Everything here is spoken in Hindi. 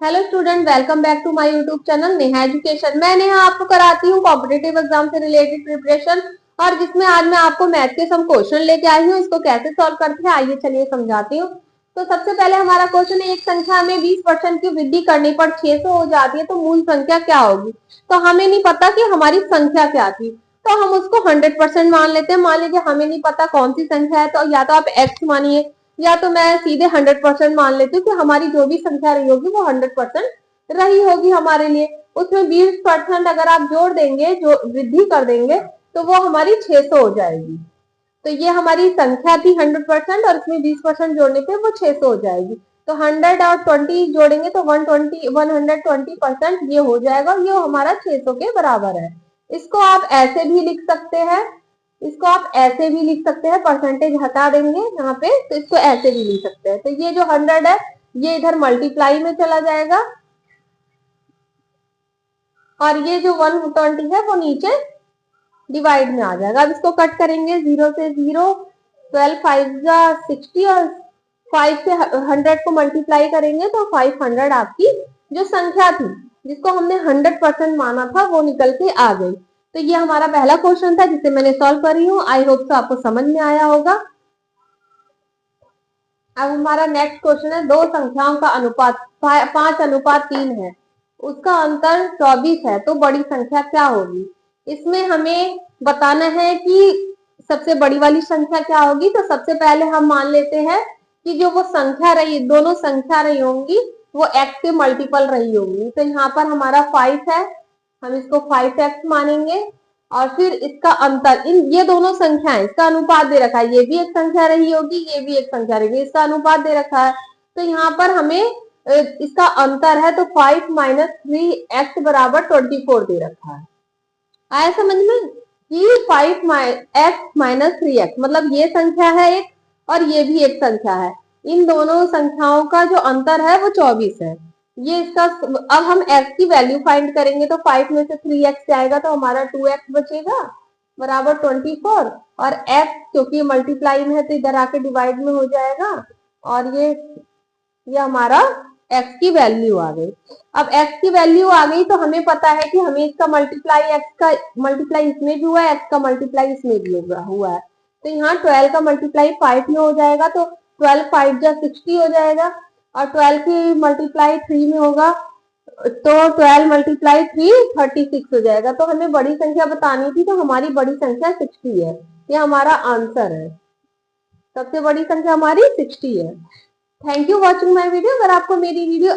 Hello student, welcome back to my YouTube channel Neha education. मैं नेहा आपको कराती हूँ कॉम्पिटिटिव एग्जाम से रिलेटेड प्रिपरेशन, और जिसमें आज मैं आपको मैथ के सम क्वेश्चन लेके आई हूँ। इसको कैसे सॉल्व करते हैं आइए चलिए समझाती हूँ। तो सबसे पहले हमारा क्वेश्चन है, एक संख्या में 20% की वृद्धि करने पर 600 हो जाती है तो मूल संख्या क्या होगी। तो हमें नहीं पता कि हमारी संख्या क्या थी, तो हम उसको 100% मान लेते हैं। मान लीजिए हमें नहीं पता कौन सी संख्या है, तो या तो आप एक्स मानिए या तो मैं सीधे 100% मान लेती हूँ कि हमारी जो भी संख्या रही होगी वो 100% रही होगी हमारे लिए। उसमें 20% अगर आप जोड़ देंगे, जो वृद्धि कर देंगे, तो वो हमारी 600 हो जाएगी। तो ये हमारी संख्या थी 100% और इसमें 20% जोड़ने पे वो 600 हो जाएगी। तो 100 और 20 जोड़ेंगे तो 120% ये हो जाएगा, ये हमारा 600 के बराबर है। इसको आप ऐसे भी लिख सकते हैं, इसको आप ऐसे भी लिख सकते हैं, परसेंटेज हटा देंगे यहाँ पे, तो इसको ऐसे भी लिख सकते हैं। तो ये जो 100 है ये इधर मल्टीप्लाई में चला जाएगा, और ये जो 120 है वो नीचे डिवाइड में आ जाएगा। अब इसको कट करेंगे, 0 से 0, 12 5 जा 60, और 5 से 100 को मल्टीप्लाई करेंगे तो 500 आपकी जो संख्या थी जिसको हमने 100% माना था वो निकल के आ गई। तो ये हमारा पहला क्वेश्चन था जिसे मैंने सॉल्व करी हूँ। आई होप सो आपको समझ में आया होगा। अब हमारा नेक्स्ट क्वेश्चन है, दो संख्याओं का अनुपात 5:3 है, उसका अंतर 24 है, तो बड़ी संख्या क्या होगी। इसमें हमें बताना है कि सबसे बड़ी वाली संख्या क्या होगी। तो सबसे पहले हम मान लेते हैं कि जो वो संख्या रही, दोनों संख्या रही होंगी वो x के मल्टीपल रही होंगी। तो यहाँ पर हमारा 5 है, हम इसको 5x मानेंगे, और फिर इसका अंतर, इन ये दोनों संख्याएं, इसका अनुपात दे रखा है, ये भी एक संख्या रही होगी, ये भी एक संख्या रहेगी, इसका अनुपात दे रखा है। तो यहाँ पर हमें इसका अंतर है, तो 5 माइनस 3x बराबर 24 दे रखा है। आया समझ में कि 5x माइनस 3x मतलब ये संख्या है एक, और ये भी एक संख्या है। इन दोनों संख्याओं का जो अंतर है वो 24 है। ये इसका, अब हम x की वैल्यू फाइंड करेंगे तो 5 में से 3x जाएगा तो हमारा 2x बचेगा बराबर 24, और x क्योंकि मल्टीप्लाई में है तो इधर आके डिवाइड में हो जाएगा, और ये हमारा x की वैल्यू आ गई। अब x की वैल्यू आ गई तो हमें पता है कि हमें इसका मल्टीप्लाई, x का मल्टीप्लाई इसमें भी हुआ है, x का मल्टीप्लाई इसमें भी हुआ है। तो यहाँ 12 का मल्टीप्लाई 5 में हो जाएगा, तो 12 5 जा 60 हो जाएगा, और 12 की मल्टीप्लाई 3 में होगा तो 12 मल्टीप्लाई 3 36 हो जाएगा। तो हमें बड़ी संख्या बतानी थी, तो हमारी बड़ी संख्या 60 है। ये हमारा आंसर है, सबसे बड़ी संख्या हमारी 60 है। Thank you watching my video. अगर आपको मेरी वीडियो